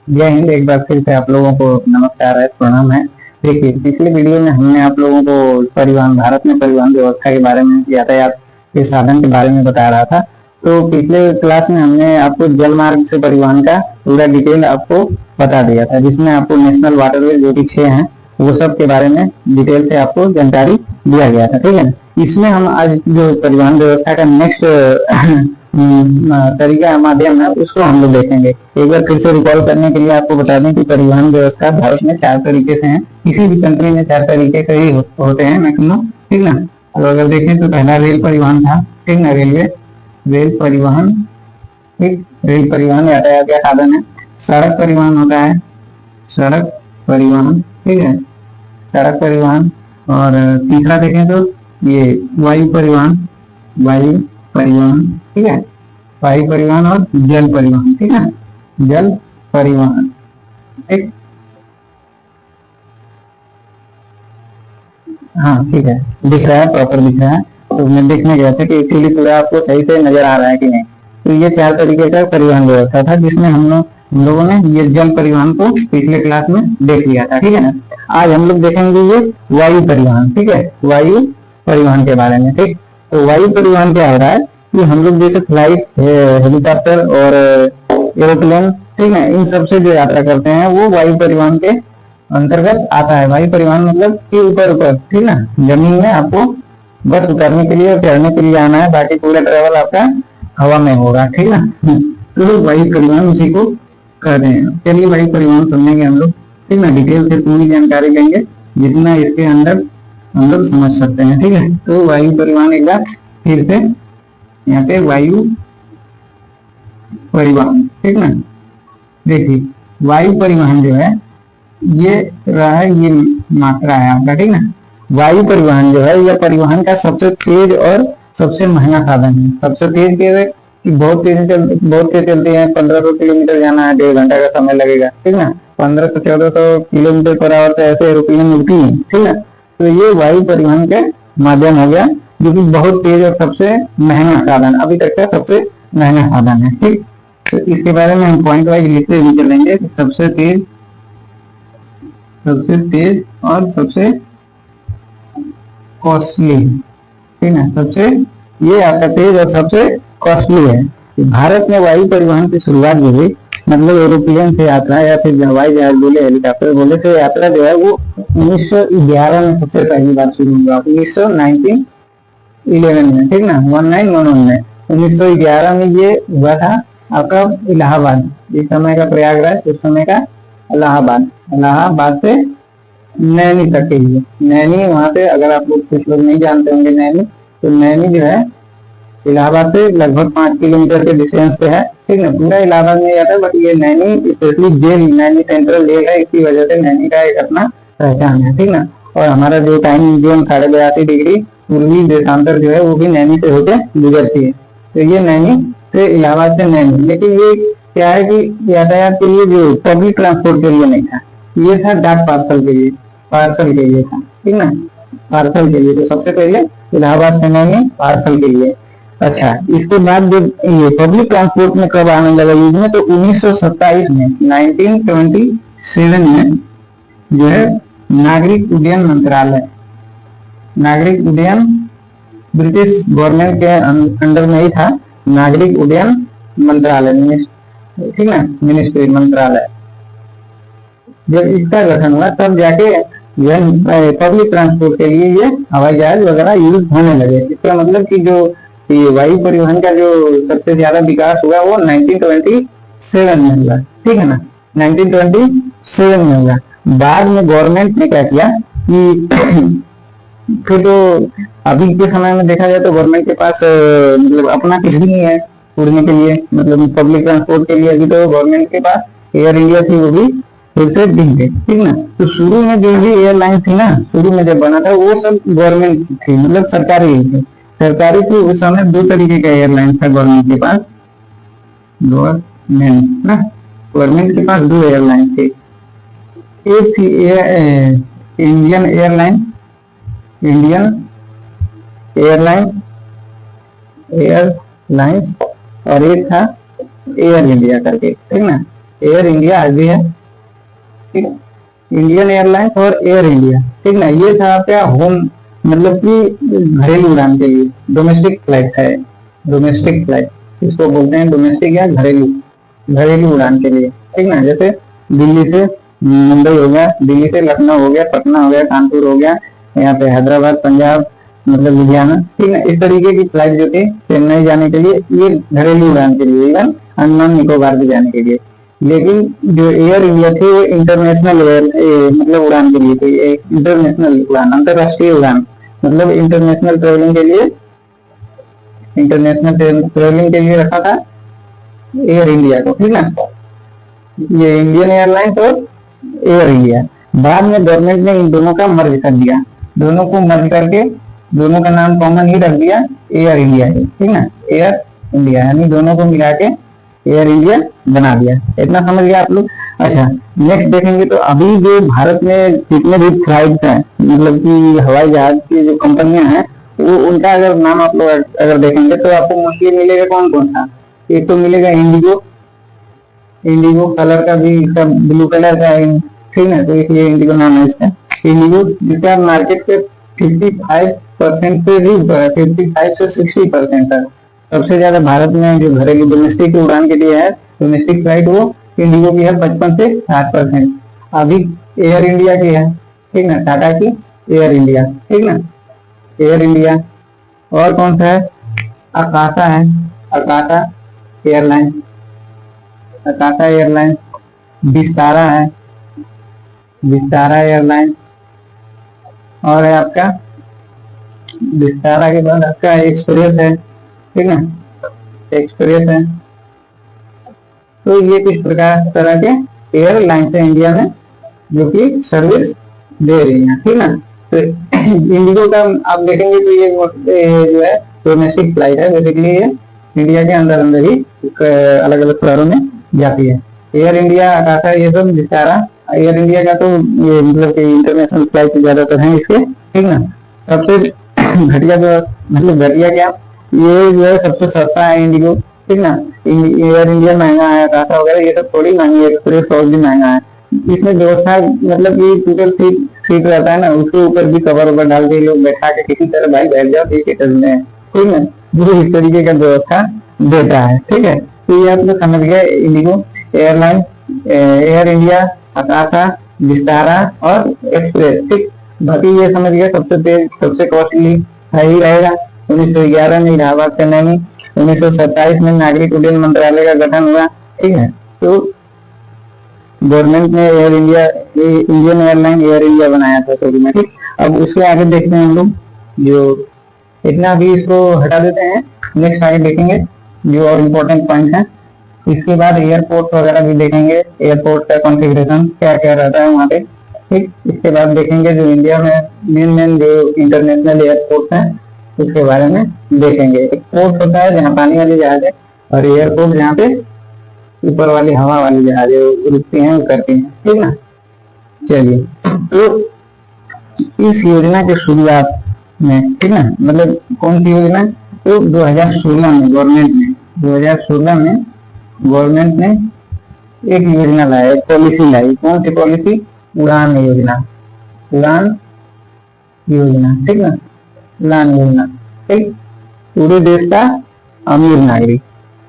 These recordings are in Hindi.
जय हिंद। एक बार फिर से आप लोगों को नमस्कार है, प्रणाम है। देखिए, पिछले वीडियो में हमने आप लोगों को परिवहन, भारत में परिवहन व्यवस्था के बारे में, यातायात के साधन के बारे में बता रहा था। तो पिछले क्लास में हमने आपको जल मार्ग से परिवहन का पूरा डिटेल आपको बता दिया था, जिसमें आपको नेशनल वाटरवे जो कि 6 हैं, वो सब के बारे में डिटेल से आपको जानकारी दिया गया था। ठीक है ना। इसमें हम आज जो परिवहन व्यवस्था का नेक्स्ट तरीका माध्यम है, उसको हम लोग देखेंगे। एक बार फिर से रिकॉल करने के लिए आपको बता दें कि परिवहन व्यवस्था भारत में 4 तरीके से है। किसी भी कंट्री में 4 तरीके से ही होते हैं मैक्सिमम। ठीक ना। तो अगर देखें तो पहला रेल परिवहन था। ठीक ना। रेल परिवहन। ठीक। रेल परिवहन यातायात का साधन है। सड़क परिवहन होता है, सड़क परिवहन। ठीक है, सड़क परिवहन। और तीसरा देखें तो ये वायु परिवहन, वायु परिवहन। ठीक है, वायु परिवहन और जल परिवहन। ठीक है, जल परिवहन। ठीक। हाँ ठीक है, दिख रहा है, प्रॉपर दिख रहा है। तो मैं देखने गया था कि इसीलिए पूरा आपको सही से नजर आ रहा है कि नहीं। तो ये 4 तरीके का परिवहन व्यवस्था था, जिसमें हम लोगों ने ये जल परिवहन को पिछले क्लास में देख लिया था। ठीक है ना। आज हम लोग देखेंगे ये वायु परिवहन। ठीक है, वायु परिवहन के बारे में। ठीक। तो वायु परिवहन क्या हो रहा है कि हम लोग जैसे फ्लाइट, हेलीकॉप्टर और एरोप्लेन, ठीक है, इन सबसे जो यात्रा करते हैं वो वायु परिवहन के अंतर्गत आता है। वायु परिवहन मतलब कि ऊपर ऊपर, ठीक ना, जमीन में आपको बस उतरने के लिए और चढ़ने के लिए आना है, बाकी पूरा ट्रेवल आपका हवा में होगा। ठीक ना। तो वायु परिवहन उसी को कहते हैं। चलिए वायु परिवहन सुनेंगे हम लोग। ठीक ना, डिटेल से पूरी जानकारी लेंगे, जितना इसके अंदर हम लोग समझ सकते हैं। ठीक है। तो वायु परिवहन एक बार फिर से यहाँ पे वायु परिवहन। ठीक ना। देखिए, वायु परिवहन जो है ये रहा है, ये मात्रा है आपका। ठीक ना। वायु परिवहन जो है यह परिवहन का सबसे तेज और सबसे महंगा साधन है। सबसे तेज कि बहुत तेज चलते हैं। 1500 किलोमीटर जाना है, 1.5 घंटा का समय लगेगा। ठीक ना। 1500 से 1400 किलोमीटर पर आवर से ऐसे एरोप्लेन मिलती है। ठीक है। तो ये वायु परिवहन के माध्यम हो गया, जो कि बहुत तेज और सबसे महंगा साधन, अभी तक का सबसे महंगा साधन है। ठीक। तो इसके बारे में हम पॉइंट वाइज लिखते हुए चलेंगे। सबसे तेज और सबसे कॉस्टली। ठीक है, सबसे ये आपका तेज और सबसे कॉस्टली है। भारत में वायु परिवहन की शुरुआत जो हुई, मतलब एरोप्लेन से यात्रा या फिर हवाई जहाज बोले, हेलीकॉप्टर बोले, से यात्रा जो है वो 1911 में सबसे पहली बार शुरू हुआ। 1911 में। ठीक ना, 1911 में, 1911 में ये हुआ था आपका इलाहाबाद, इस समय का प्रयागराज, उस समय का इलाहाबाद से नैनी तक के लिए। नैनी वहां से, अगर आप लोग कुछ लोग नहीं जानते होंगे नैनी, तो नैनी जो है इलाहाबाद से लगभग 5 किलोमीटर के डिस्टेंस पे है। ठीक ना। पूरा इलाहाबाद में जाता है, बट ये Naini specially jail, Naini central jail है, इसी वजह से नैनी का एक अपना पहचान है। ठीक ना। और हमारा जो टाइम जोन 82.5 डिग्री पूर्वी देशांतर जो है वो भी नैनी से होकर गुजरती है। तो ये नैनी से इलाहाबाद से नैनी। लेकिन ये क्या है कि यातायात के लिए, जो पब्लिक ट्रांसपोर्ट के लिए नहीं था, ये था डाक पार्सल के लिए, था। ठीक ना, पार्सल के लिए। तो सबसे पहले इलाहाबाद से नैनी पार्सल के लिए। अच्छा, इसके बाद जब ये पब्लिक ट्रांसपोर्ट में कब आने लगा यूज में, तो 1927 में, 1927 में जो है नागरिक उड्डयन मंत्रालय, नागरिक उड्डयन ब्रिटिश गवर्नमेंट के अंडर में ही था, नागरिक उड्डयन मंत्रालय। ठीक ना, मिनिस्ट्री, मंत्रालय। जब इसका गठन हुआ तब जाके यह पब्लिक ट्रांसपोर्ट के लिए ये हवाई जहाज वगैरह यूज होने लगे। इसका मतलब कि जो ये वायु परिवहन का जो सबसे ज्यादा विकास हुआ वो 1927 में हुआ। ठीक है ना, 1927 में हुआ। बाद में गवर्नमेंट ने क्या किया कि फिर तो अभी के समय में देखा जाए तो गवर्नमेंट के पास मतलब अपना कुछ भी नहीं है उड़ने के लिए, मतलब पब्लिक ट्रांसपोर्ट के लिए। अभी तो गवर्नमेंट के पास एयर इंडिया थी, वो भी फिर से दिख गई। ठीक ना। तो शुरू में जो भी एयरलाइंस थी ना, शुरू में जब बना था वो सब गवर्नमेंट थी, मतलब सरकारी थी। सरकारी थी उस समय। 2 तरीके का एयरलाइंस था गवर्नमेंट के पास, गवर्नमेंट के पास 2 एयरलाइन थे। एक थी इंडियन एयरलाइन, और एक था एयर इंडिया करके। ठीक ना, एयर इंडिया भी है, ठीक है, इंडियन एयरलाइंस और एयर इंडिया, ठीक ना। ये था आपका होम, मतलब कि घरेलू उड़ान के लिए, डोमेस्टिक फ्लाइट है, डोमेस्टिक फ्लाइट इसको बोलते हैं, डोमेस्टिक या घरेलू, घरेलू उड़ान के लिए, ठीक ना। जैसे दिल्ली से मुंबई हो गया, दिल्ली से लखनऊ हो गया, पटना हो गया, कानपुर हो गया, यहाँ पे हैदराबाद, पंजाब, मतलब लुधियाना, ठीक है। इस तरीके की फ्लाइट जो थी चेन्नई जाने के लिए, ये घरेलू उड़ान के लिए, इवन अंडमान निकोबार भी जाने के लिए। लेकिन जो एयर इंडिया थी वो इंटरनेशनल मतलब उड़ान के लिए थी, इंटरनेशनल उड़ान, अंतरराष्ट्रीय उड़ान, मतलब इंटरनेशनल ट्रेवलिंग के लिए, इंटरनेशनल ट्रेवलिंग के लिए रखा था एयर इंडिया को, ठीक ना। ये इंडियन एयरलाइंस और एयर इंडिया, बाद में गवर्नमेंट ने इन दोनों का मर्ज कर दिया, दोनों को मर्ज करके दोनों का नाम कॉमन ही रख दिया एयर इंडिया, ठीक ना, एयर इंडिया, यानी दोनों को मिला के एयर इंडिया बना दिया। इतना समझ गया आप लोग। अच्छा, नेक्स्ट देखेंगे तो अभी जो भारत में जितने भी फ्लाइट हैं, मतलब कि हवाई जहाज की जो कंपनियां हैं, वो उनका अगर नाम आप लोग अगर देखेंगे तो आपको मोस्टली मिलेगा कौन कौन सा। एक तो मिलेगा इंडिगो, इंडिगो कलर का भी, इसका ब्लू कलर का है, ठीक है, तो इसलिए इंडिगो नाम है इसका, इंडिगो, जिसका मार्केट पे 55% से भी, 55 से 60% तक सबसे ज्यादा भारत में जो घरेलू डोमेस्टिक उड़ान के लिए है, डोमेस्टिक फ्लाइट, वो इंडिगो की है 55 से 60%। अभी एयर इंडिया की है, ठीक ना, टाटा की एयर इंडिया, ठीक ना, एयर इंडिया। और कौन सा है, अकाशा है, अकाशा एयरलाइन, अकाशा एयरलाइन, विस्तारा है, विस्तारा एयरलाइन, और है आपका विस्तारा के बाद आपका एक्सप्रेस है, ठीक है, एक्सप्रेस है। तो ये कुछ प्रकार तरह के एयरलाइंस है इंडिया में जो कि सर्विस दे रही है, ठीक ना। तो इंडिगो का आप देखेंगे तो ये जो है डोमेस्टिक फ्लाइट है, बेसिकली ये इंडिया के अंदर अंदर ही अलग अलग शहरों में जाती है। एयर इंडिया, आकाशा, ये सब विस्तारा, एयर इंडिया का तो ये मतलब कि इंटरनेशनल फ्लाइट ज्यादातर है इसके, ठीक ना। सबसे घटिया जो, मतलब घटिया क्या, ये जो है सबसे सस्ता है इंडिगो, ठीक ना। एयर इंडिया महंगा है, आकाशा वगैरह ये सब थोड़ी महंगी है, एक्सप्रेस और भी महंगा है। इसमें व्यवस्था, मतलब कि टोटल सीट रहता है ना, उसके ऊपर भी कवर ववर डाल के लोग बैठा के किसी तरह भाई बैठ जाओ, ठीक है, ठीक है, जो इस तरीके का व्यवस्था देता है, ठीक है। तो ये आप लोग समझ गए, IndiGo airline, Air India, Akasa, Vistara और एक्सप्रेस, ठीक। बाकी ये समझ गया, सबसे तेज सबसे कॉस्टली ही रहेगा 1911 में इलाहाबाद चेन्नई में, 1927 में नागरिक उड्डयन मंत्रालय का गठन हुआ, ठीक है। तो गवर्नमेंट ने air India, Indian airline Air India बनाया था शुरू में, ठीक। अब उसके आगे देखते हैं हम लोग, जो इतना भी इसको हटा देते हैं, नेक्स्ट आगे देखेंगे जो और इम्पोर्टेंट पॉइंट है। इसके बाद एयरपोर्ट वगैरह भी देखेंगे, एयरपोर्ट का कॉन्फ़िगरेशन क्या क्या रहता है वहाँ पे, ठीक। इसके बाद देखेंगे जो इंडिया में मेन मेन जो इंटरनेशनल एयरपोर्ट है उसके बारे में देखेंगे। एक पोर्ट होता है जहाँ पानी वाली जहाज है, और एयरपोर्ट जहाँ पे ऊपर वाली हवा वाली जहाज रुकती हैं उतरती हैं, ठीक ना। चलिए, तो इस योजना की शुरुआत में, ठीक ना, मतलब कौन सी योजना, तो 2016 में गवर्नमेंट ने एक योजना लाया, एक पॉलिसी लाई। कौन सी पॉलिसी, उड़ान योजना, उड़ान योजना, ठीक ना, उड़ान योजना, ठीक। पूरे देश का अमीर नागरिक,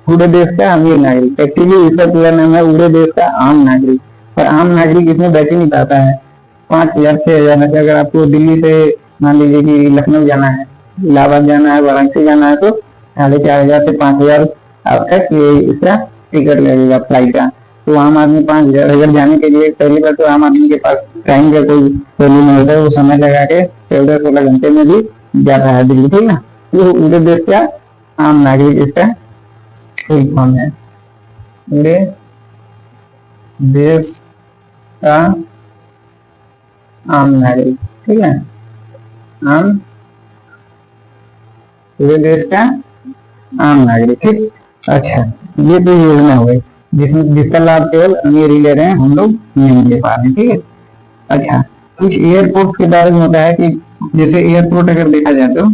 पूरे देश का अमीर नागरिक, एक्चुअली इसका पूरा नाम है पूरे देश का आम नागरिक, पर आम नागरिक इसमें बैठ ही नहीं पाता है। 5,000 6,000 में अगर आपको दिल्ली से मान लीजिए कि लखनऊ जाना है, इलाहाबाद जाना है, वाराणसी जाना है, तो 4,500 से 5,000 अब तक ये इसका टिकट लगेगा फ्लाइट का। तो आम आदमी 5,000 अगर जाने के लिए, पहली बार तो आम आदमी के पास टाइम का कोई वैल्यू नहीं होता है, वो समय लगा के 14-16 घंटे में भी जाता है दिल्ली, ठीक ना। तो पूरे देश का आम नागरिक इसका फुल फॉर्म है, पूरे देश का आम नागरिक, ठीक है, आम, पूरे देश का आम नागरिक, ठीक। अच्छा, ये तो योजना हो गई जिसका लाभ केवल अमीर ही ले रहे हैं, हम लोग नहीं ले पा रहे, ठीक है। अच्छा, कुछ एयरपोर्ट के बारे में होता है कि जैसे एयरपोर्ट अगर देखा जाए तो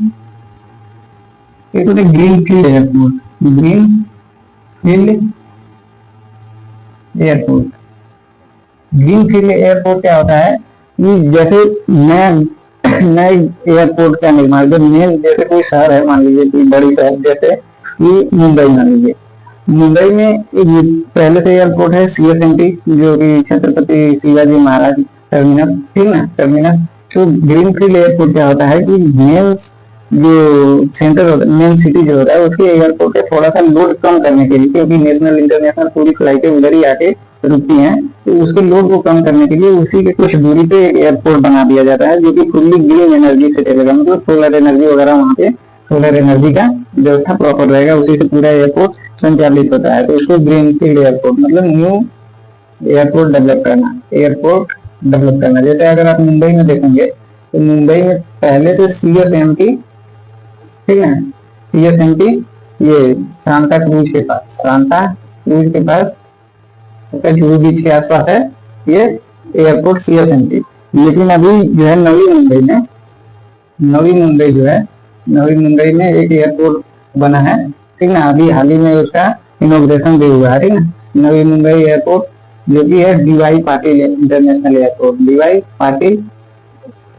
एक होता है green field airport, green field airport. Green field airport क्या होता है कि जैसे नया नए एयरपोर्ट का निर्माण, जब नए जैसे कोई शहर है, मान लीजिए कोई बड़ी शहर जैसे कि मुंबई मान लीजिए, मुंबई में एक पहले से एयरपोर्ट है CSMT, जो कि छत्रपति शिवाजी महाराज टर्मिनस, ठीक ना, टर्मिनस। तो ग्रीन फील्ड एयरपोर्ट क्या होता है कि मेन जो सेंटर मेन सिटी जो होता है उसके एयरपोर्ट पे थोड़ा सा लोड कम करने के लिए, क्योंकि नेशनल इंटरनेशनल पूरी फ्लाइटें उधर ही आके रुकती हैं, तो उसके लोड को कम करने के लिए उसी के कुछ दूरी पे एक एयरपोर्ट बना दिया जाता है, जो कि फुल्ली ग्रीन एनर्जी से चलेगा, मतलब सोलर एनर्जी वगैरह, वहाँ पे सोलर एनर्जी का व्यवस्था प्रॉपर रहेगा, उसी से पूरा एयरपोर्ट संचालित होता है। तो उसको ग्रीन फील्ड एयरपोर्ट मतलब न्यू एयरपोर्ट डेवलप करना, एयरपोर्ट डेवलप करना। जैसे अगर आप मुंबई में देखेंगे तो मुंबई में पहले से CSMT, ठीक है, CSMT ये सांता क्रूज के पास, सांता क्रूज के पास जुहू बीच के आसपास है ये एयरपोर्ट CSMT। लेकिन अभी जो है नवी मुंबई में, नवी मुंबई जो है, नवी मुंबई में एक एयरपोर्ट बना है, ठीक ना, अभी हाल ही में उसका इनॉग्रेशन भी हुआ है, ठीक ना, नवी मुंबई एयरपोर्ट, जो कि है DY Patil international airport. DY Patil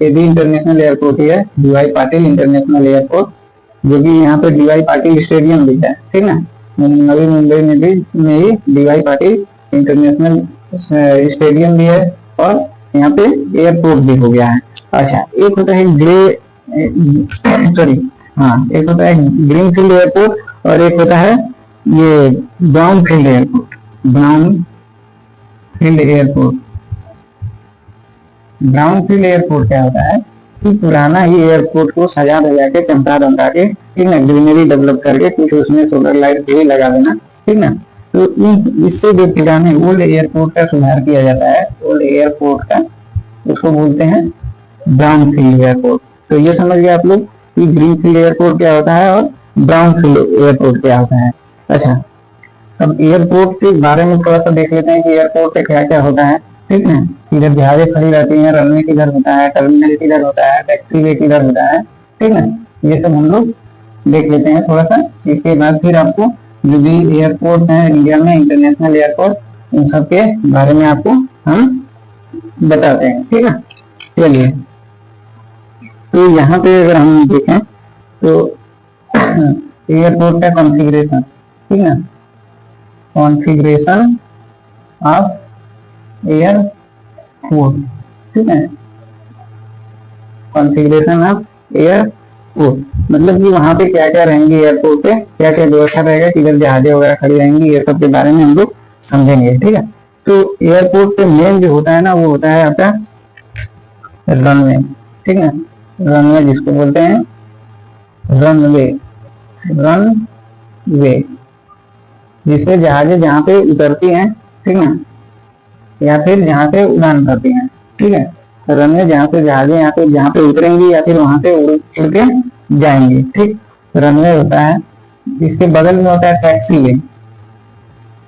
ये भी इंटरनेशनल एयरपोर्ट ही है, DY पाटिल इंटरनेशनल एयरपोर्ट, जो कि यहाँ पे DY पाटिल स्टेडियम भी है, ठीक ना, नवी मुंबई में भी में ही DY पाटिल इंटरनेशनल स्टेडियम भी है और यहाँ पे एयरपोर्ट भी हो गया है। अच्छा, एक होता है एक होता है ग्रीन फील्ड एयरपोर्ट और एक होता है ये brown field airport. Brown field airport, brown field airport क्या होता है कि पुराना ही एयरपोर्ट को सजा धजा के, चमका दमका के, ठीक ना, ग्रीनरी डेवलप करके कुछ उसमें सोलर लाइट भी लगा देना, ठीक ना। तो इससे जो पुराने ओल्ड एयरपोर्ट का सुधार किया जाता है, ओल्ड एयरपोर्ट का, उसको बोलते हैं ब्राउन फील्ड एयरपोर्ट। तो ये समझ गए आप लोग कि ग्रीन फील्ड एयरपोर्ट क्या होता है और ब्राउन फील्ड एयरपोर्ट क्या होता है। अच्छा, अब एयरपोर्ट के बारे में थोड़ा सा देख लेते हैं कि एयरपोर्ट पे क्या क्या होता है, ठीक है। इधर जहाजें खड़ी रहती हैं, रनवे किधर होता है, टर्मिनल किधर होता है, टैक्सी वे किधर होता है, ठीक है, ये सब हम लोग देख लेते हैं थोड़ा सा। इसके बाद फिर आपको जो भी एयरपोर्ट है इंडिया में, इंटरनेशनल एयरपोर्ट, उन सब के बारे में आपको हम बताते हैं, ठीक है। चलिए, तो यहाँ पे अगर हम देखें तो एयरपोर्ट का कॉन्फ़िगरेशन, ठीक है, कॉन्फ़िगरेशन ऑफ एयरपोर्ट, ठीक है, कॉन्फ़िगरेशन ऑफ एयरपोर्ट मतलब कि वहां पे क्या क्या रहेंगे, एयरपोर्ट पे क्या क्या व्यवस्था रहेगा, किधर जहाजें वगैरह खड़ी रहेंगी, ये सब के बारे में हम लोग समझेंगे, ठीक है। तो एयरपोर्ट पे मेन जो होता है ना, वो होता है आपका रनवे, ठीक है, रनवे जिसको बोलते हैं रनवे, रनवे जिसपे जहाजें जहाँ पे उतरती हैं, ठीक है, या फिर जहाँ पे उड़ान भरती हैं, ठीक है। रनवे जहाँ पे जहाजें यहाँ पे जहाँ पे उतरेंगी या फिर वहां पे उड़ के जाएंगे, ठीक, रनवे होता है। इसके बगल में होता है टैक्सी वे,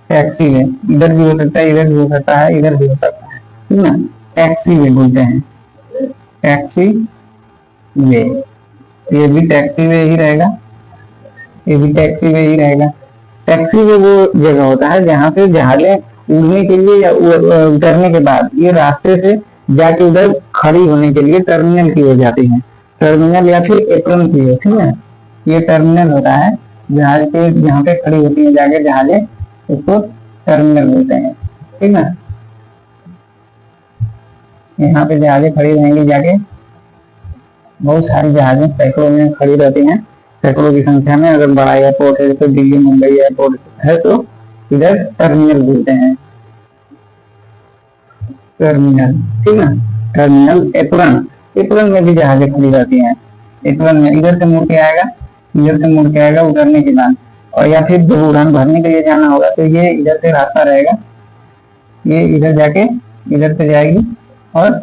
टैक्सी वे इधर भी हो सकता है, इधर भी हो सकता है, इधर भी हो सकता है, ठीक ना, टैक्सी वे बोलते हैं, टैक्सी वे। ये भी टैक्सी वे ही रहेगा, ये भी टैक्सी वे ही रहेगा। टैक्सी वे वो जगह होता है जहाँ पे जहाजें उड़ने के लिए या उतरने के बाद ये रास्ते से जाके उधर खड़ी होने के लिए टर्मिनल की हो जाती है, टर्मिनल या फिर एप्रन की हो, ठीक है। ये टर्मिनल होता है जहाज पे, जहाँ पे खड़ी होती है जाके जहाजें, उसको टर्मिनल बोलते हैं, ठीक है। यहाँ पे जहाजें खड़ी रहेंगी जाके, बहुत सारी जहाजें सैकड़ों में खड़ी रहती हैं, सैकड़ों की संख्या में। अगर बड़ा एयरपोर्ट है तो दिल्ली मुंबई एयरपोर्ट है तो इधर टर्मिनल बोलते हैं, टर्मिनल, ठीक है। टर्मिनल, एप्रन, एप्रन में भी जहाजें खड़ी रहती हैं, एप्रन में इधर से मुड़ के आएगा, इधर से मुड़ के आएगा उतरने के बाद, और या फिर जब उड़ान भरने के लिए जाना होगा तो ये इधर से रास्ता रहेगा, ये इधर जाके इधर से जाएगी और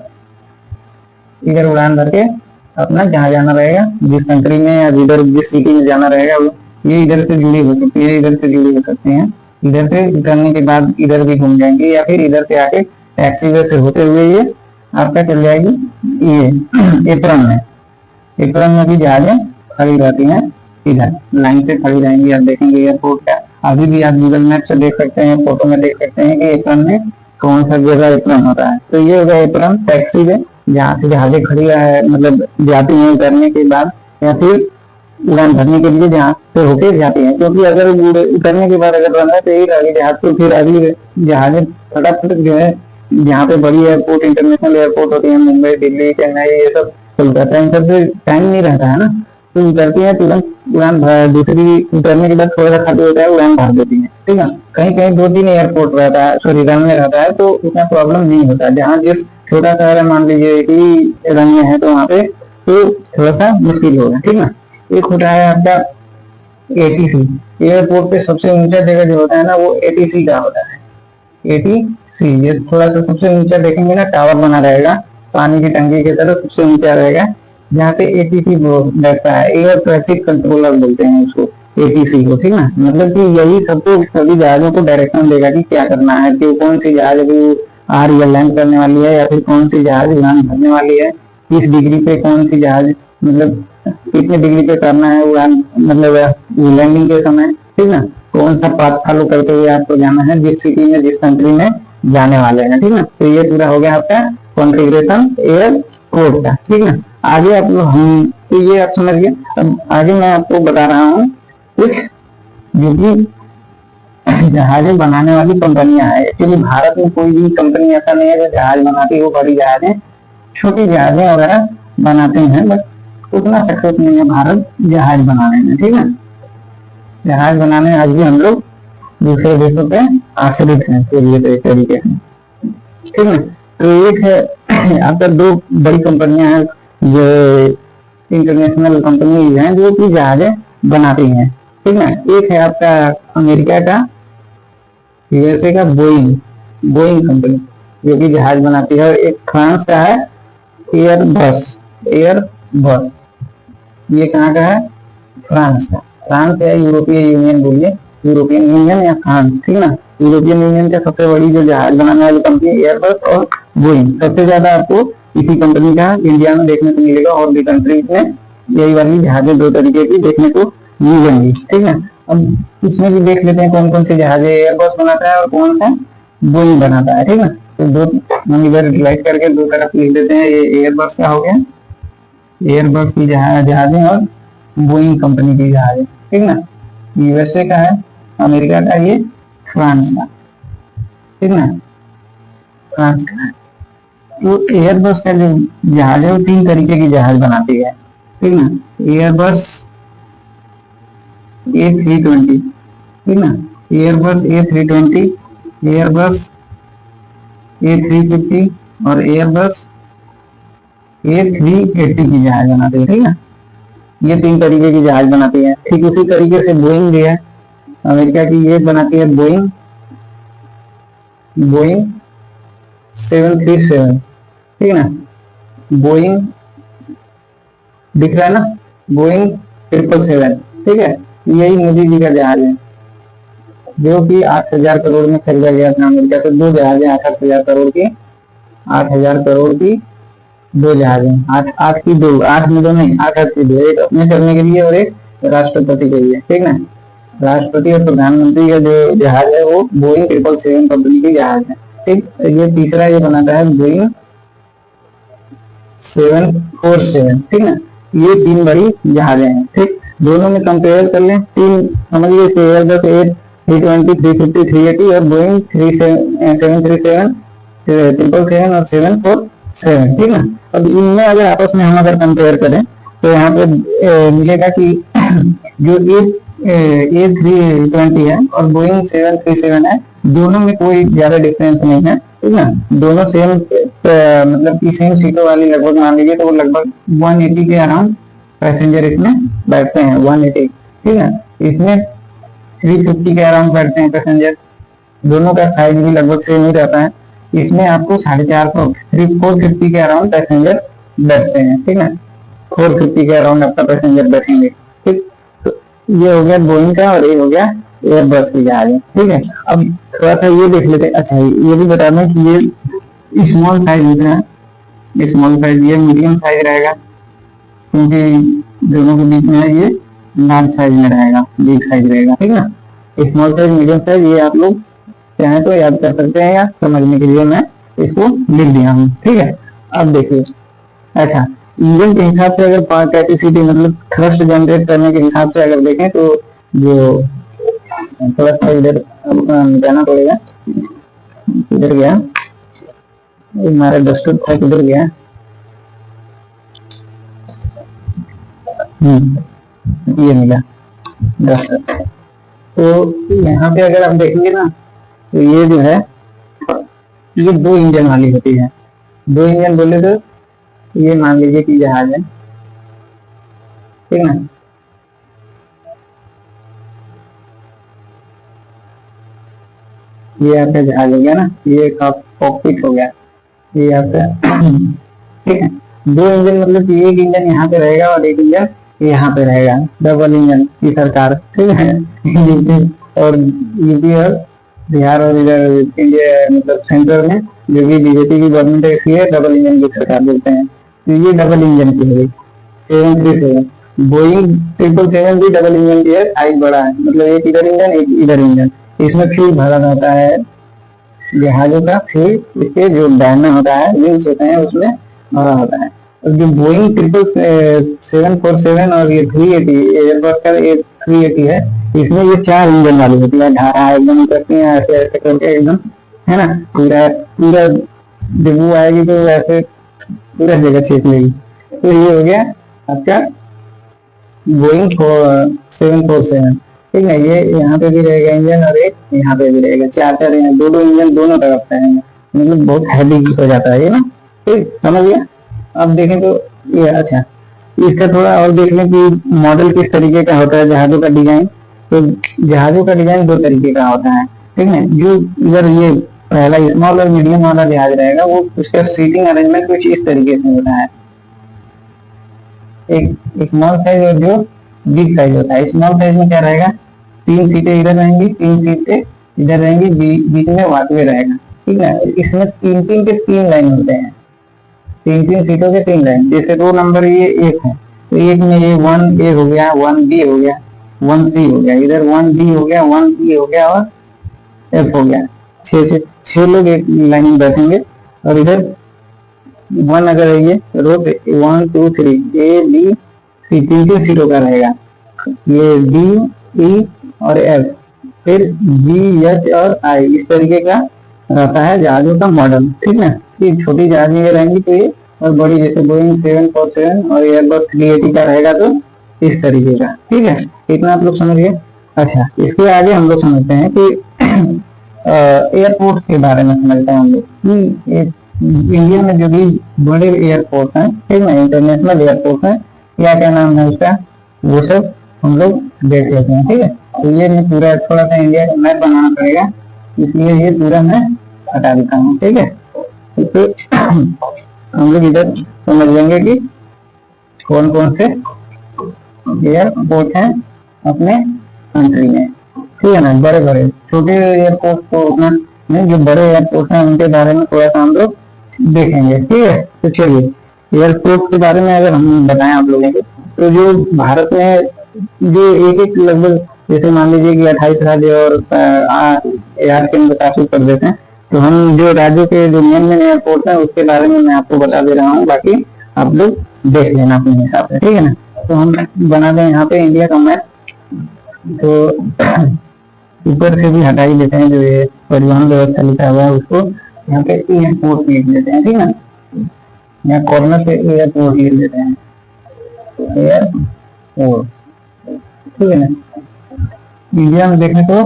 इधर उड़ान भर के अपना जहाँ जाना रहेगा, जिस कंट्री में या जिधर जिस सिटी में जाना रहेगा, ये इधर से जुड़ी हो सकती है, इधर से जुड़ी हो सकती है। इधर से उतरने के बाद इधर भी घूम जाएंगे या फिर इधर से आके टैक्सी वे से होते हुए ये आपका चल जाएगी ये एप्रन में। एप्रन में भी जहाजें खड़ी रहती हैं, इधर लाइन से खड़ी रहेंगी। आप देखेंगे एयरपोर्ट का अभी भी आप गूगल मैप से देख सकते हैं, फोटो में देख सकते हैं कि एप्रन में कौन सा जगह एप्रन होता है। तो ये हो गया एप्रन टैक्सी है, जहाँ से जहाजें खड़ी है मतलब जाती हैं उतरने के बाद, या फिर उड़ान भरने के लिए जहाँ से होके जाती है। क्योंकि अगर उतरने के बाद अगर रन है तो एक आगे जहाज, तो फिर अभी जहाजें फटाफट जो है यहाँ पे बड़ी एयरपोर्ट, इंटरनेशनल एयरपोर्ट होती है, मुंबई, दिल्ली, चेन्नई, ये सब चल जाता है। इन सबसे टाइम नहीं रहता है ना, तो उतरती है तुरंत उड़ान दूसरी उतरने के बाद थोड़ा सा खाली होता है, उड़ान भर देती है। ठीक है, कहीं कहीं 2-3 एयरपोर्ट रहता है, सॉरी रनवे रहता है, तो उतना प्रॉब्लम नहीं होता। जहाँ जिस छोटा शहर है, मान लीजिए कि रनवे है, तो वहाँ पे तो थोड़ा सा मुश्किल होगा। ठीक है, एक होता है आपका एटीसी। एयरपोर्ट पे सबसे ऊंचा जगह जो होता है ना, वो एटीसी का होता है। एटीसी ये थोड़ा सा सबसे ऊंचा देखेंगे ना, टावर बना रहेगा पानी की टंकी की तरह, सबसे ऊंचा रहेगा, जहाँ पे एटीसी बैठता है, एयर ट्रैफिक कंट्रोलर बोलते हैं उसको, एटीसी को। ठीक है, मतलब कि यही सबको सभी जहाजों को डायरेक्शन देगा कि क्या करना है, कि कौन सी जहाज अभी आ रही है, लैंड करने वाली है, या फिर कौन सी जहाज उड़ान भरने वाली है, किस डिग्री पे कौन सी जहाज, मतलब कितने डिग्री पे करना है उड़ान, मतलब लैंडिंग के समय। ठीक है, कौन सा पाथ फॉलो करते हुए आपको जाना है, जिस सिटी में, जिस कंट्री में जाने वाले हैं। ठीक है, तो ये पूरा हो गया आपका कॉन्फ़िगरेशन एयरपोर्ट का। ठीक है, आगे आप हम तो ये आप समझ गए। अब आगे मैं आपको बता रहा हूँ कुछ जो कि जहाजें बनाने वाली कंपनियां हैं। एक्चुअली भारत में कोई भी कंपनी ऐसा नहीं है जो जहाज बनाती हो, बड़ी जहाजें, छोटी जहाजें वगैरह बनाते हैं, बट उतना सक्सेस नहीं है भारत जहाज बनाने में। ठीक है, जहाज बनाने में आज भी हम लोग दूसरे देशों पे आश्रित हैं पूरी तरीके से। ठीक है, तो एक है आपका 2 बड़ी कंपनियां हैं जो इंटरनेशनल कंपनी हैं जो कि जहाजें बनाती हैं। ठीक है, एक है आपका अमेरिका का, यूएसए का बोइंग, बोइंग कंपनी जो कि जहाज बनाती है, और एक फ्रांस का है एयरबस, एयरबस। ये कहाँ का है? फ्रांस का। फ्रांस है यूरोपीय यूनियन, बोलिए यूरोपियन यूनियन या फ्रांस। ठीक है ना, यूरोपियन यूनियन का सबसे बड़ी जो जहाज बनाने वाली कंपनी एयरबस और बोइंग। सबसे ज्यादा आपको इसी कंपनी का इंडिया में देखने को मिलेगा, और भी कंट्रीज में यही वाली जहाजें 2 तरीके की देखने को मिलेंगी। ठीक है, अब इसमें भी देख लेते हैं कौन कौन सी जहाजें एयरबस बनाता है और कौन सा बोइंग बनाता है। ठीक है, तो 2 हम इधर डिवाइड करके 2 तरफ लिख देते हैं। ये एयरबस का हो गया, एयरबस की जहाजें, और बोइंग कंपनी की जहाजें। ठीक ना, यूएसए का है, अमेरिका का, ये फ्रांस का। ठीक ना, फ्रांस का है। तो एयरबस का जो जहाज है वो 3 तरीके की जहाज बनाती है। ठीक ना, एयरबस A320, ठीक ना, एयरबस A320, एयरबस A350 और एयरबस A380 की जहाज बनाती है। ठीक है, ये 3 तरीके की जहाज बनाती है। ठीक उसी तरीके से बोइंग भी है, अमेरिका की, ये बनाती है बोइंग 737। ठीक है ना, बोइंग दिख रहा है ना, बोइंग 777। ठीक है, यही मोदी जी का जहाज है जो कि 8,000 करोड़ में खरीदा गया था अमेरिका से। 2 जहाज है 8,000 करोड़ की, 8,000 करोड़ की 2 जहाज है। 8 की 2, 8 में 2 नहीं, 8 की 2, एक अपने चलने के लिए और एक राष्ट्रपति के लिए। ठीक ना, राष्ट्रपति और प्रधानमंत्री का जो जहाज है वो बोइंग 777 कंपनी की जहाज है। ठीक, ये तीसरा ये बनाता है बोइंग 747। ठीक ना, ये 3 बड़ी जहाजें हैं। ठीक, दोनों में कंपेयर कर लें, 3 समझिए, एयरबस A320, 350, 380 और बोइंग 737, 777 और 747। ठीक ना, अब इनमें अगर आपस में हम अगर कंपेयर करें तो यहाँ पे मिलेगा कि जो A320 है और बोइंग 737 है, दोनों में कोई ज्यादा डिफरेंस नहीं है। ठीक ना, दोनों सेम मतलब कि सेम सीटों वाली लगभग मान लीजिए, तो वो लगभग 180 के अराउंड पैसेंजर इसमें बैठते हैं, 180। ठीक है, इसमें 350 के अराउंड बैठते हैं पैसेंजर। दोनों का साइज भी लगभग सेम ही रहता है। इसमें आपको 450 450 के अराउंड पैसेंजर बैठते हैं। ठीक है, 450 के अराउंड आपका पैसेंजर बैठेंगे। ठीक, तो ये हो गया बोइंग का और ये हो गया एयरबस की जहाज। ठीक है, अब थोड़ा सा ये देख लेते हैं। अच्छा, ये भी बता दें कि ये स्मॉल साइज होता है, स्मॉल साइज, ये मीडियम साइज रहेगा, क्योंकि दोनों के बीच में ये लार्ज साइज में रहेगा, बिग साइज रहेगा। ठीक ना, स्मॉल साइज, मीडियम साइज, ये आप लोग चाहे तो याद कर सकते हैं या समझने के लिए मैं इसको लिख दिया हूँ। ठीक है, अब देखिए, अच्छा इंजन के हिसाब से अगर पावर कैपेसिटी मतलब थ्रस्ट जनरेट करने के हिसाब से अगर देखें तो जो थोड़ा सा इधर जाना पड़ेगा, इधर गया हमारा डस्टर था, किधर गया, ये मिला डस्टर। तो यहाँ पे अगर आप देखेंगे ना तो ये जो है ये 2 इंजन वाली होती है। 2 इंजन बोले तो ये मान लीजिए कि जहाज है, ठीक है, ये आपका जहाज हो गया ना, ये कॉकपिट हो गया, ये आपका ठीक है। 2 इंजन मतलब कि एक इंजन यहाँ पे रहेगा और एक इंजन यहाँ पे रहेगा, डबल इंजन की सरकार, ठीक है। और यूपी और बिहार और इधर इंडिया मतलब सेंटर में जो भी बीजेपी की गवर्नमेंट है इसलिए डबल इंजन की सरकार बोलते हैं। तो ये डबल इंजन की है 737। बोइंग 777 भी डबल इंजन की है, साइज बड़ा है, मतलब एक इधर इंजन एक इधर इंजन। इसमें फ्यूल भरा रहता है जहाजों का, फ्यूल इसके जो डायना होता है, विंग्स होते हैं, उसमें भरा होता है। और जो बोइंग 747 और ये 380 एयरबस का ये 380 है, इसमें ये 4 इंजन वाली होती है, ढारा एकदम करती है ऐसे ऐसे करके एकदम, है ना, पूरा पूरा जब वो आएगी तो ऐसे पूरा जगह छेक लेगी। तो ये हो गया आपका बोइंग 747, ठीक है। ये यहाँ पे भी रहेगा इंजन और एक यहाँ पे भी रहेगा, 4 दो इंजन दोनों तरफ रहेंगे, मतलब बहुत हैवी हो जाता है ये ना, ठीक, समझ गया। अब देखें तो ये अच्छा इसका थोड़ा और देख लें कि मॉडल किस तरीके का होता है जहाजों का डिजाइन। तो जहाजों का डिजाइन 2 तरीके का होता है, ठीक है। जो इधर ये पहला स्मॉल और मीडियम वाला जहाज रहेगा वो उसका सीटिंग अरेंजमेंट कुछ इस तरीके से होता है, एक स्मॉल साइज और जो बिग साइज होता है। स्मॉल साइज में क्या रहेगा, 3 सीटें इधर रहेंगी, 3 सीटें इधर रहेंगी, बीच में वाकवे रहेगा, ठीक है। इसमें 3-3 के 3 लाइन होते हैं, 3-3 सीटों के 3 लाइन। जैसे 2 नंबर ये एक है तो एक में ये 1A हो गया, 1B हो गया, 1C हो गया, इधर 1D हो गया, 1E हो गया और F हो गया। 6 लोग एक लाइन में बैठेंगे और इधर 1 अगर है ये रो 1 2 3 A B C 3 सीटों का रहेगा, ये D E और F, फिर G H और I इस तरीके का रहता है जहाजों का मॉडल, ठीक है। ये छोटी जहाज में रहेंगी तो ये, और बड़ी जैसे बोइंग 747 और एयरबस 380 का रहेगा तो इस तरीके का, ठीक है। इतना आप लोग समझ गए। अच्छा इसके आगे हम लोग समझते हैं कि एयरपोर्ट के बारे में समझते हैं हम लोग। इंडिया में जो भी बड़े एयरपोर्ट हैं, ठीक है, इंटरनेशनल एयरपोर्ट हैं, क्या क्या नाम है उसका, वो सब हम लोग देख लेते हैं, ठीक है। तो ये मैं पूरा थोड़ा सा इंडिया का मैप बनाना पड़ेगा, इसलिए ये पूरा मैं हटा देता हूँ, ठीक है। तो हम लोग इधर समझ लेंगे कि कौन कौन से एयरपोर्ट हैं अपने कंट्री में, ठीक है ना। बड़े बड़े छोटे एयरपोर्ट तो उतना नहीं, जो बड़े एयरपोर्ट हैं उनके बारे में थोड़ा सा हम लोग देखेंगे, ठीक है। तो चलिए एयरपोर्ट के बारे में अगर हम बताएं आप लोगों को, तो जो भारत में जो एक लगभग जैसे मान लीजिए कि 28 राज्य और 8 केंद्र शासित प्रदेश हैं, तो हम जो राज्यों के जो मेन एयरपोर्ट है उसके बारे में मैं आपको बता दे रहा हूँ, बाकी आप लोग देख लेना अपने हिसाब से, ठीक है ना। तो हम बना दें यहाँ पे इंडिया का मैप, तो ऊपर से भी हटा ही देते हैं, जो ये परिवहन व्यवस्था लिखा हुआ है उसको यहाँ पे एयरपोर्ट लिख देते हैं, ठीक है ना। यहाँ कॉर्नर से एयरपोर्ट लिख देते हैं, एयरपोर्ट, ठीक है ना। इंडिया में देखें तो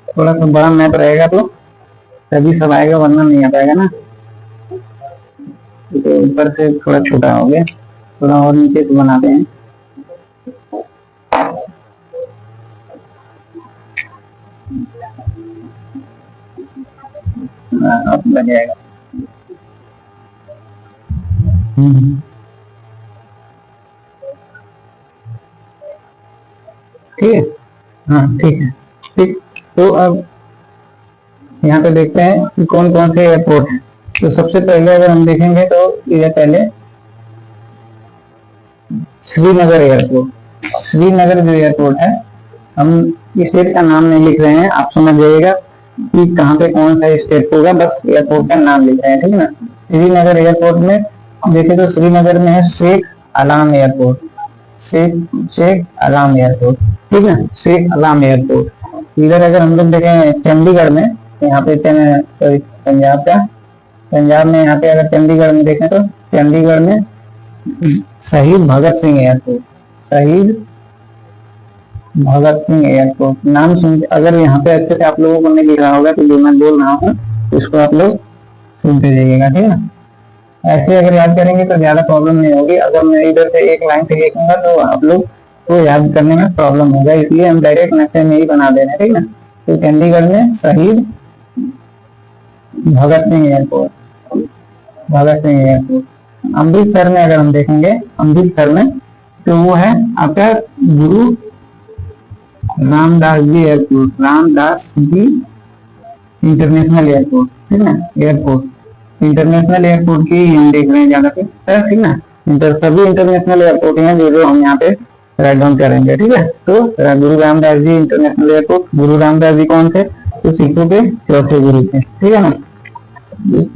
थोड़ा सा बड़ा मैप रहेगा तो तभी सब आएगा, वरना नहीं आ पाएगा ना। तो ऊपर से थोड़ा छोटा हो गया, थोड़ा और नीचे से बनाते हैं। अब बन जाएगा, ठीक है, हाँ ठीक है, ठीक। तो अब यहाँ पे देखते हैं कि कौन कौन से एयरपोर्ट हैं। तो सबसे पहले अगर हम देखेंगे तो ये पहले श्रीनगर एयरपोर्ट, श्रीनगर जो एयरपोर्ट है, हम स्टेट का नाम नहीं लिख रहे हैं, आप समझ जाइएगा कि कहाँ पे कौन सा स्टेट होगा, बस एयरपोर्ट का नाम लिख रहे हैं, ठीक है ना। श्रीनगर एयरपोर्ट में देखे तो श्रीनगर में है शेख आलम एयरपोर्ट, शेख आलम एयरपोर्ट, ठीक है, शेख आलम एयरपोर्ट। इधर अगर हम लोग देखें चंडीगढ़ में, यहाँ पे पंजाब में यहाँ पे अगर चंडीगढ़ में देखें तो चंडीगढ़ में शहीद भगत सिंह एयरपोर्ट, शहीद भगत सिंह एयरपोर्ट नाम सुन, अगर यहाँ पे अच्छे से आप लोगों को नहीं दिख रहा होगा तो जो मैं बोल रहा हूँ इसको आप लोग सुनते जाइएगा, ठीक है। ऐसे अगर याद करेंगे तो ज्यादा प्रॉब्लम नहीं होगी, अगर मैं इधर से एक लाइन से लिखूंगा तो आप लोग को याद करने में प्रॉब्लम होगा, इसलिए हम डायरेक्ट नक्शे में ही बना दे रहे हैं, ठीक है। तो चंडीगढ़ में शहीद भगत सिंह एयरपोर्ट, भगत सिंह एयरपोर्ट। अमृतसर में अगर हम देखेंगे, अमृतसर में तो वो है आपका गुरु Ramdas ji airport, Ramdas ji international airport, ठीक है, एयरपोर्ट इंटरनेशनल एयरपोर्ट की हम देख रहे हैं ज्यादा पे, ठीक है। सभी इंटरनेशनल एयरपोर्ट हैं जो हम यहाँ पे राइट डाउन करेंगे, ठीक है। तो गुरु रामदास जी इंटरनेशनल एयरपोर्ट, गुरु रामदास जी कौन थे, तो सिखों के चौथे गुरु थे, ठीक है ना।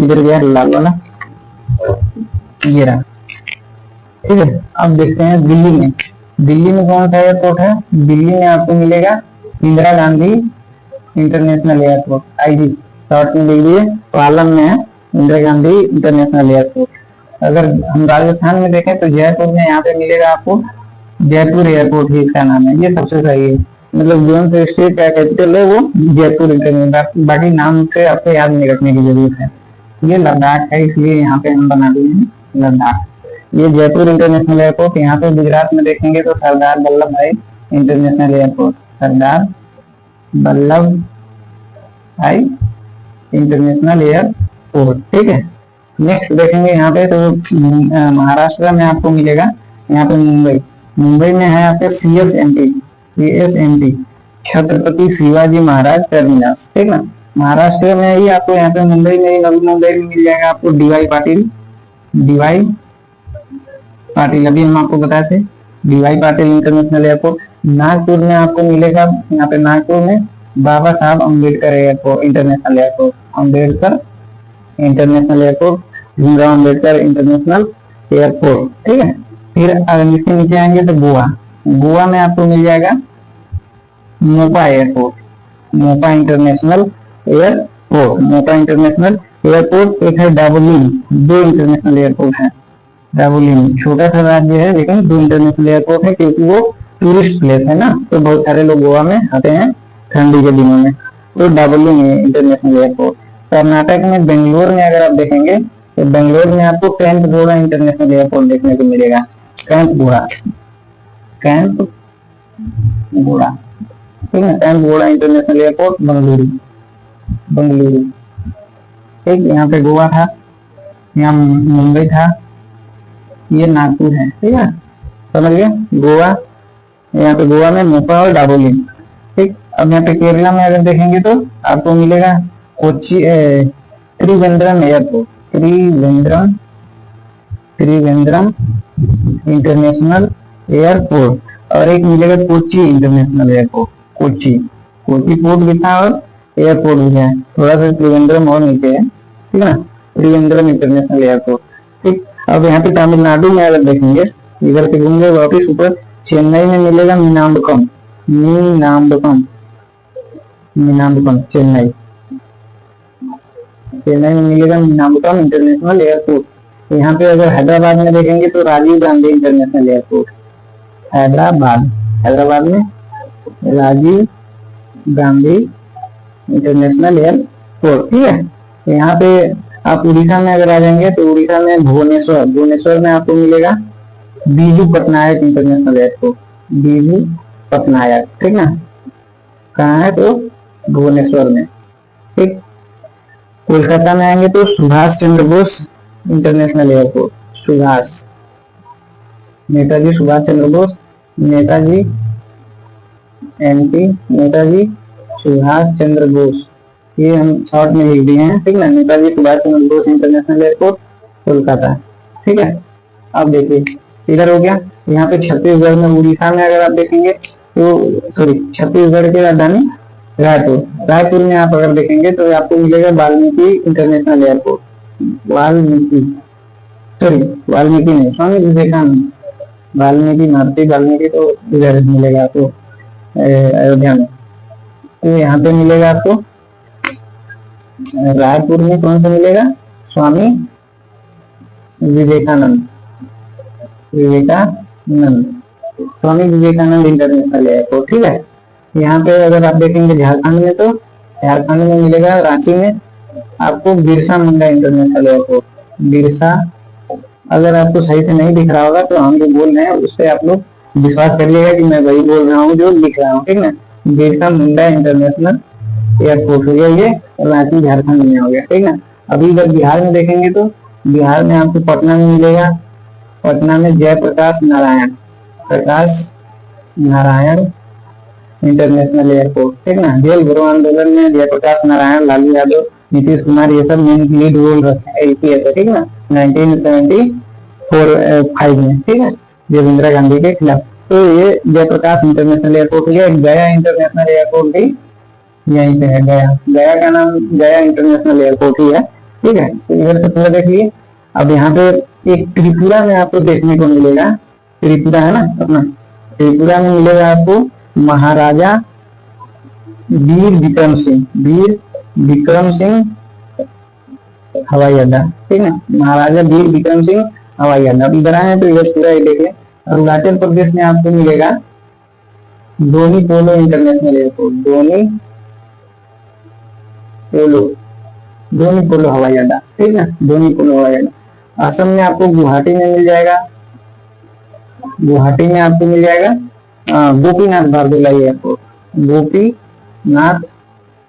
इधर गया लाल वाला, ये रहा, ठीक है। अब देखते हैं दिल्ली में, दिल्ली में कौन सा एयरपोर्ट है, दिल्ली में आपको मिलेगा Indira Gandhi international airport, IG short में लिख दिए, पालम में है इंदिरा गांधी इंटरनेशनल एयरपोर्ट। अगर हम राजस्थान में देखें तो जयपुर में यहाँ पे मिलेगा आपको जयपुर एयरपोर्ट ही इसका नाम है, ये सबसे सही है, मतलब जो से स्टेट का कैपिटल है वो जयपुर इंटरनेशनल, बाकी नाम से आपको याद नहीं रखने की जरूरत है। ये लद्दाख है, इसलिए यहाँ पे हम बना दिए हैं लद्दाख। ये जयपुर इंटरनेशनल एयरपोर्ट, यहाँ पे गुजरात में देखेंगे तो सरदार वल्लभ भाई इंटरनेशनल एयरपोर्ट, सरदार वल्लभ भाई इंटरनेशनल एयरपोर्ट, ठीक है। नेक्स्ट देखेंगे यहाँ पे तो महाराष्ट्र में आपको मिलेगा यहाँ पे मुंबई, मुंबई में है आपके CSMT छत्रपति शिवाजी महाराज टर्मिनस, ठीक ना। महाराष्ट्र में ही आपको यहाँ पे मुंबई में ही, नवी मुंबई में मिल जाएगा आपको DY पाटिल, अभी हम आपको बताए थे DY Patil international airport. Nagpur में आपको मिलेगा यहाँ पे नागपुर में बाबा Saheb Ambedkar airport international airport, Ambedkar international airport, Bhimrao Ambedkar international airport, ठीक है। फिर अगर इसके नीचे आएंगे तो गोवा, गोवा में आपको मिल जाएगा Mopa airport, Mopa international airport, Mopa international airport. एक है डाबोलिम, 2 इंटरनेशनल एयरपोर्ट है डाबोलिम, छोटा सा राज्य है लेकिन 2 इंटरनेशनल एयरपोर्ट है, क्योंकि वो टूरिस्ट प्लेस है ना, तो बहुत सारे लोग गोवा में आते हैं ठंडी के दिनों में, तो डाबोलिम इंटरनेशनल एयरपोर्ट। कर्नाटक में बेंगलोर में अगर आप देखेंगे तो बेंगलोर में आपको कैंपगोड़ा इंटरनेशनल एयरपोर्ट देखने को मिलेगा, कैंपगोड़ा, कैंपगोड़ा, ठीक है, कैंपगोड़ा इंटरनेशनल एयरपोर्ट बेंगलुरु, बेंगलुरु, ठीक। यहाँ पे गोवा था, यहाँ मुंबई था, ये नागपुर है, ठीक है, समझ गए। गोवा, यहाँ पे गोवा में मोपा और डाबोलिम, ठीक। अब यहाँ पे केरला में अगर देखेंगे तो आपको मिलेगा Kochi Trivandrum airport, Trivandrum international airport, और एक मिलेगा Kochi international airport, Kochi port भी था और एयरपोर्ट भी है, थोड़ा सा त्रिवेंद्रम और नीचे है, ठीक है ना, त्रिवेंद्रम इंटरनेशनल एयरपोर्ट, ठीक। अब यहाँ पे तमिलनाडु में अगर देखेंगे, इधर से घूमेंगे वापिस ऊपर, चेन्नई में मिलेगा मीनाम्बकम, चेन्नई में मिलेगा मीनाम्बकम इंटरनेशनल एयरपोर्ट। यहाँ पे अगर हैदराबाद में देखेंगे तो राजीव गांधी इंटरनेशनल एयरपोर्ट, हैदराबाद में राजीव गांधी इंटरनेशनल एयरपोर्ट, ठीक है। यहाँ पे आप उड़ीसा में अगर आ जाएंगे तो उड़ीसा में भुवनेश्वर में आपको मिलेगा बीजू पटनायक इंटरनेशनल एयरपोर्ट, बीजू पटनायक, ठीक ना, कहाँ है तो भुवनेश्वर में, ठीक। कोलकाता में आएंगे तो सुभाष चंद्र बोस इंटरनेशनल एयरपोर्ट, नेताजी सुभाष चंद्र बोस, नेताजी सुभाष चंद्र बोस, ये हम शॉर्ट में लिख दिए हैं, ठीक ना, नेताजी सुभाष चंद्र बोस इंटरनेशनल एयरपोर्ट कोलकाता, ठीक है। अब देखिए इधर हो गया, यहाँ पे छत्तीसगढ़ में, उड़ीसा में अगर आप देखेंगे तो, सॉरी, छत्तीसगढ़ के राजधानी रायपुर, रायपुर में आप अगर देखेंगे तो आपको मिलेगा Valmiki international airport, Valmiki, sorry Valmiki नहीं, स्वामी विवेकानंद, वाल्मीकि महर्षि वाल्मीकि तो इधर मिलेगा आपको अयोध्या में। तो यहाँ पे मिलेगा आपको रायपुर में कौन सा मिलेगा, स्वामी विवेकानंद, स्वामी विवेकानंद इंटरनेशनल एयरपोर्ट, ठीक है। यहाँ पे अगर आप देखेंगे झारखंड में, तो झारखंड में मिलेगा रांची में आपको बिरसा मुंडा इंटरनेशनल एयरपोर्ट, बिरसा, अगर आपको सही से नहीं दिख रहा होगा तो हम जो बोल रहे हैं उस पर आप लोग विश्वास करिएगा कि मैं वही बोल रहा हूँ जो लिख रहा हूँ, ठीक ना। बिरसा मुंडा इंटरनेशनल एयरपोर्ट हो गया ये, रांची झारखंड में हो गया, ठीक ना। अभी अगर बिहार में देखेंगे तो बिहार में आपको पटना में मिलेगा, पटना में जयप्रकाश नारायण, प्रकाश नारायण इंटरनेशनल एयरपोर्ट, ठीक ना। जेल भरो आंदोलन में जयप्रकाश नारायण, लालू यादव, नीतीश कुमार, ये सब मेन लीड रोल रखते हैं, ठीक ना, 1974-5 में, ठीक है, जब इंदिरा गांधी के खिलाफ। तो ये जयप्रकाश इंटरनेशनल एयरपोर्ट हो गया। गया इंटरनेशनल एयरपोर्ट भी यहीं पे है, गया का नाम गया इंटरनेशनल एयरपोर्ट ही है, ठीक है। तो इधर से पूरा देख लिए। अब यहाँ पे एक त्रिपुरा में आपको देखने को मिलेगा, त्रिपुरा है ना अपना, त्रिपुरा में मिलेगा आपको महाराजा वीर विक्रम सिंह हवाई अड्डा, ठीक है, महाराजा वीर विक्रम सिंह हवाई अड्डा। इधर आए तो इधर पूरा देखें। अरुणाचल प्रदेश में आपको मिलेगा दोनी पोलो इंटरनेशनल एयरपोर्ट, दोनी पोलो हवाई अड्डा, ठीक है, दोनी पोलो हवाई अड्डा। असम में आपको गुवाहाटी में मिल जाएगा, गुवाहाटी में आपको मिल जाएगा गोपीनाथ बारदोलाई एयरपोर्ट, गोपीनाथ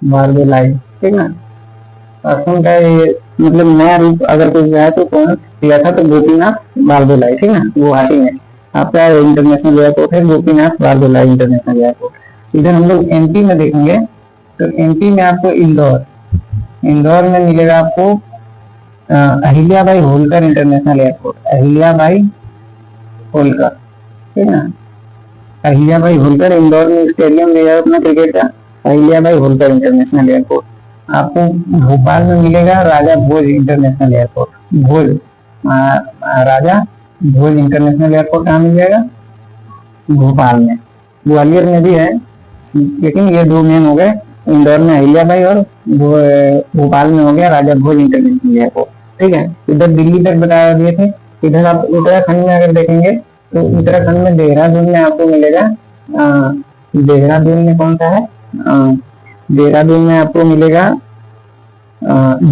बारदोलाई, ठीक ना। असम का ये मतलब नया रूप अगर कोई है तो कौन दिया था, तो गोपीनाथ बारदोलाई, ठीक ना, गुवाहाटी में आपका इंटरनेशनल एयरपोर्ट है, गोपीनाथ बारदोलाई इंटरनेशनल एयरपोर्ट। इधर हम लोग एमपी में देखेंगे तो एमपी में आपको इंदौर में मिलेगा आपको अहिल्याबाई होलकर इंटरनेशनल एयरपोर्ट, अहिल्याबाई होलकर, ठीक ना, अहिल्याबाई होलकर। इंदौर में स्टेडियम दिया है अपना क्रिकेट का, अहिल्याबाई होलकर इंटरनेशनल एयरपोर्ट। आपको भोपाल में मिलेगा राजा भोज इंटरनेशनल एयरपोर्ट, राजा भोज इंटरनेशनल एयरपोर्ट कहाँ मिल जाएगा, भोपाल में। ग्वालियर में भी है, लेकिन ये दो मेन हो गए, इंदौर में अहिल्याबाई और भोपाल में हो गया राजा भोज इंटरनेशनल एयरपोर्ट, ठीक है। इधर दिल्ली तक बता दिए थे। इधर आप उत्तराखंड में अगर देखेंगे तो उत्तराखंड में देहरादून में आपको मिलेगा, देहरादून में कौन सा है, देहरादून में आपको मिलेगा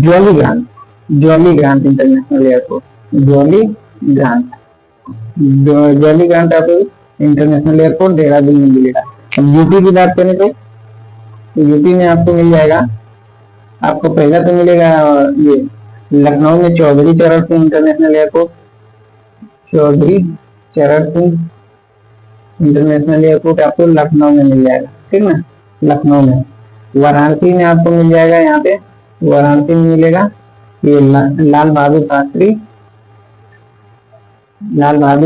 जॉलीग्रांट इंटरनेशनल एयरपोर्ट, जॉलीग्रांट आपको इंटरनेशनल एयरपोर्ट देहरादून में मिलेगा। यूपी की बात करें तो यूपी में आपको मिल जाएगा, आपको पहला तो मिलेगा ये लखनऊ में चौधरी चरण सिंह इंटरनेशनल एयरपोर्ट, चौधरी चरण सिंह इंटरनेशनल एयरपोर्ट आपको लखनऊ में मिल जाएगा, ठीक ना, लखनऊ में। वाराणसी में आपको मिल जाएगा, यहाँ पे वाराणसी में मिलेगा ये लाल बहादुर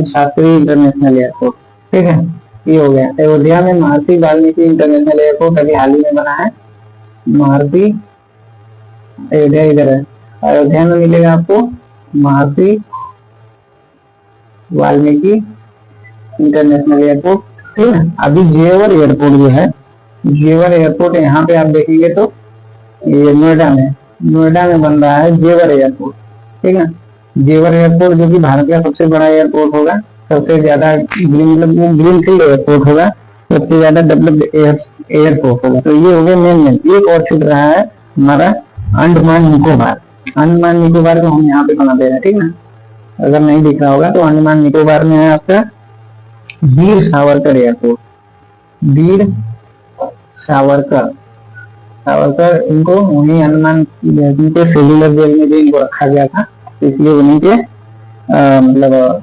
शास्त्री इंटरनेशनल एयरपोर्ट, ठीक है, ये हो गया। अयोध्या में महर्षि वाल्मीकि इंटरनेशनल एयरपोर्ट अभी हाल ही में बना है, महर्षि, अयोध्या इधर है, अयोध्या में मिलेगा आपको महर्षि वाल्मीकि इंटरनेशनल एयरपोर्ट, ठीक है। अभी जेवर एयरपोर्ट जो है, जेवर एयरपोर्ट यहाँ पे आप देखेंगे तो ये नोएडा में बन रहा है जेवर एयरपोर्ट, ठीक है। जेवर एयरपोर्ट जो कि भारत का सबसे बड़ा एयरपोर्ट होगा, सबसे ज्यादा ग्रीन फील्ड एयरपोर्ट होगा, सबसे ज्यादा डेवलप्ड एयरपोर्ट होगा। तो ये हो गया मेन। एक और छूट रहा है हमारा अंडमान निकोबार, अंडमान निकोबार को हम यहाँ पे बना दे रहे हैं, ठीक ना, अगर नहीं दिख रहा होगा तो अंडमान निकोबार में है आपका वीर सावरकर एयरपोर्ट, वीर सावरकर, इनको वहीं अंडमान के सेल्युलर जेल में भी इनको रखा गया था, इसलिए उन्हीं के मतलब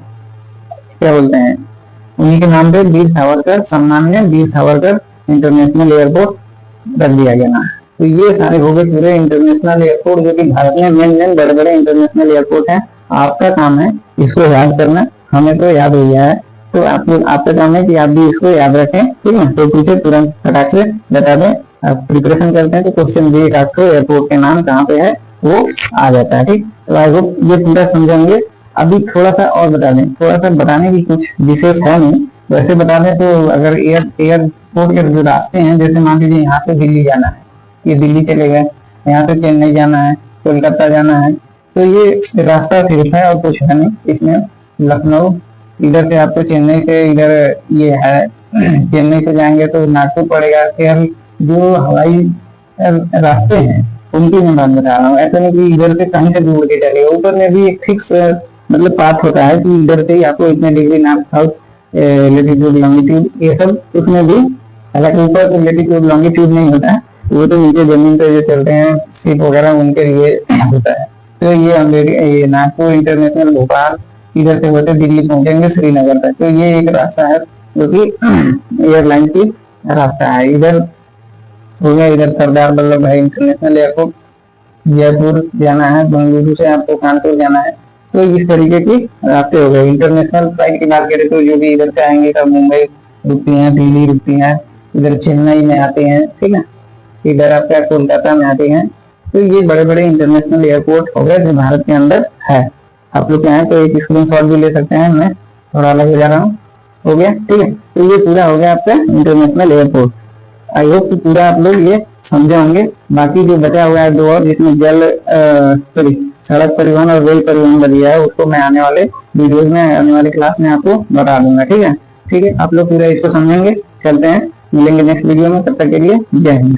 क्या बोलते हैं, उन्हीं के नाम पे वीर सावरकर सम्मान में वीर सावरकर इंटरनेशनल एयरपोर्ट रख दिया गया ना। तो ये सारे हो गए पूरे इंटरनेशनल एयरपोर्ट जो कि भारत में मेन बड़े बड़े इंटरनेशनल एयरपोर्ट हैं। आपका काम है इसको याद करना, हमें तो याद हो गया है, तो आपका काम है कि आप भी इसको याद रखें, ठीक है। तो पूछे तुरंत फटाक से बता दें, आप प्रिपरेशन करते हैं तो क्वेश्चन भी आपको एयरपोर्ट के नाम कहाँ पे है वो आ जाता है, ठीक। तो आई होप ये पूरा समझेंगे। अभी थोड़ा सा और बता दें, थोड़ा सा बताने की कुछ विशेष है नहीं, वैसे बता दें तो अगर एयरपोर्ट के जो रास्ते हैं, जैसे मान लीजिए यहाँ से दिल्ली जाना है, ये दिल्ली चले गए, यहाँ से चेन्नई जाना है, कोलकाता जाना है, तो ये रास्ता सिर्फ है और कुछ है नहीं इसमें। लखनऊ, इधर से आपको चेन्नई से इधर ये है, चेन्नई से जाएंगे तो नागपुर पड़ेगा। फिर जो हवाई रास्ते हैं उनकी मैं बात बता रहा हूँ, ऐसा नहीं कि इधर से कहीं से जोड़ के चलेगा। ऊपर में भी एक फिक्स मतलब पाथ होता है कि इधर से ही आपको इतने degree north south latitude longitude ये सब उसमें भी, हालांकि ऊपर तो लेटीट्यूड लॉन्गिट्यूड नहीं होता है, वो तो नीचे जमीन पे जो चलते हैं शिप वगैरह उनके लिए होता है। तो ये नागपुर इंटरनेशनल भोपाल, इधर से होते दिल्ली पहुंचेंगे श्रीनगर तक। तो ये एक रास्ता है जो कि एयरलाइन की रास्ता है। इधर हो गया, इधर सरदार वल्लभ भाई इंटरनेशनल एयरपोर्ट, जयपुर जाना है, बेंगलुरु से आपको कानपुर जाना है। तो इस तरीके की रास्ते हो गए। इंटरनेशनल फ्लाइट की बात करें तो जो भी इधर से आएंगे तो मुंबई रुकती हैं, दिल्ली रुकती हैं, इधर चेन्नई में आते हैं, ठीक है, इधर आपका कोलकाता में आते हैं। तो ये बड़े बड़े इंटरनेशनल एयरपोर्ट हो गए जो भारत के अंदर है। आप लोग चाहें तो एक स्क्रीनशॉट भी ले सकते हैं, मैं थोड़ा अलग हो जा रहा हूँ, हो गया, ठीक है। तो ये पूरा हो गया आपका इंटरनेशनल एयरपोर्ट। आई होप कि पूरा आप लोग ये समझे होंगे। बाकी जो बचा हुआ है दो और, जिसमें सड़क परिवहन और रेल परिवहन बचा है, उसको मैं आने वाले वीडियोज में, आने वाली क्लास में आपको बता दूंगा, ठीक है। ठीक है, आप लोग पूरा इसको समझेंगे। चलते हैं, मिलेंगे नेक्स्ट वीडियो में, तब तक के लिए जय हिंद।